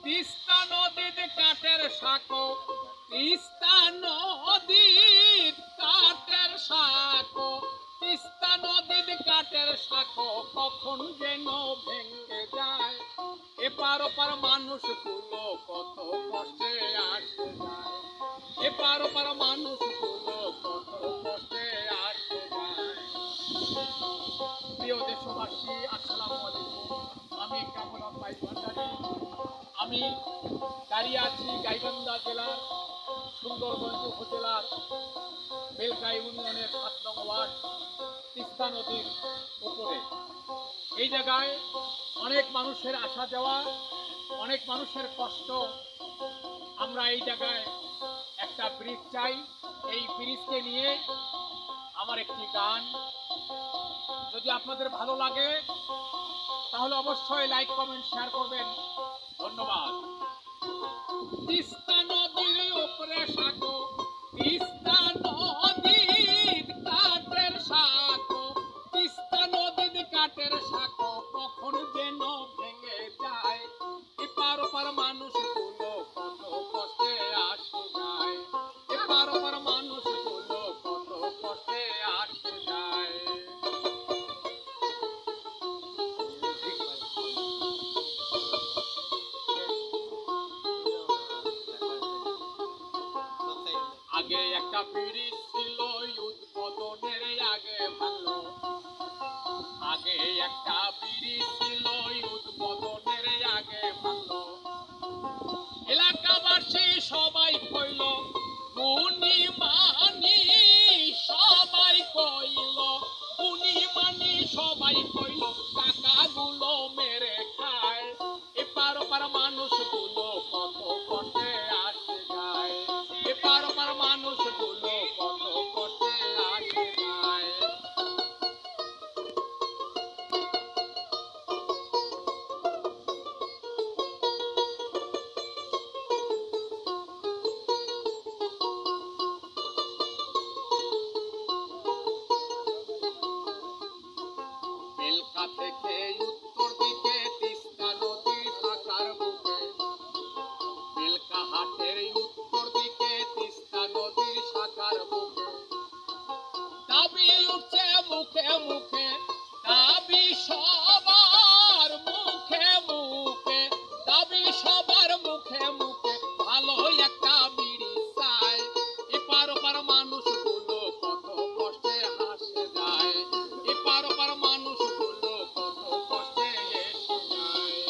তিস্তা নদীর কাঠের সাঁকো, তিস্তা নদীর কাঠের সাঁকো, তিস্তা নদীর কাঠের সাঁকো কখন যেন ভেঙে যায়। এপার ওপার মানুষগুলো কত কষ্টে আসে যায়, এপার ওপার মানুষগুলো কত কষ্টে আসে যায়। প্রিয় দেশবাসী, আসসালামু আলাইকুম। আমি কামরুল ভাই ভান্ডারী। আমি দাঁড়িয়ে আছি গাইবান্ধা জেলার সুন্দরগঞ্জ উপজেলার বেলকা ইউনিয়নের ৭ নং ওয়ার্ড তিস্তা নদীর উপরে। এই জায়গায় অনেক মানুষের আসা যাওয়া, অনেক মানুষের কষ্ট। আমরা এই জায়গায় একটা ব্রিজ চাই। এই ব্রিজকে নিয়ে আমার একটি গান, যদি আপনাদের ভালো লাগে তাহলে অবশ্যই লাইক কমেন্ট শেয়ার করবেন। ধন্যবাদ। তিস্তা নদীর উপরে সাঁকো, তিস্তা নদীর কাঠের সাঁকো, তিস্তা নদীর কাঠের সাঁকো কখন যেন ভেঙে যায়। এপার ওপার মানুষগুলো কত কষ্টে আসে যায়, এপার ওপার মানুষগুলো কত কষ্টে আসে যায়। আগে একটা ব্রিজ ছিল উদ্বোধনের আগে ভালো, আগে একটা ব্রিজ ছিল উদ্বোধনের আগে ভালো। এলাকাবাসী সবাই কইল গুনি মানি, সবাই কইল গুনি মানি, সবাই কইল টাকাগুলো মেরে খায়। এপার ওপার মানুষগুলো কত কষ্টে আসে যায়, এপার ওপার মানুষগুলো কত কষ্টে আসে যায়। বেলকা থেকে উত্তর দিকে তিস্তা নদী শাখার বুকে, বেলকা হাটের উত্তর দিকে তিস্তা নদীর শাখার বুকে। দাবি উঠছে মুখে মুখে, দাবি সবার মুখে মুখে, দাবি সবার মুখে মুখে, ভালো একটা বিড়ি চাই। এপার ওপার মানুষগুলো কত কষ্টে হাসে যায়, এপার ওপার মানুষগুলো কত কষ্টে এসে যায়।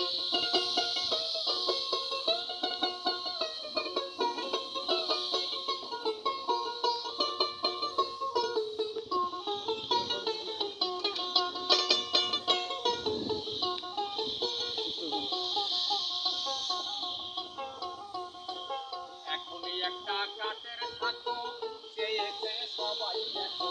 এখনই একটা কাঠের সাঁকো চেয়েছে সবাই দেখো,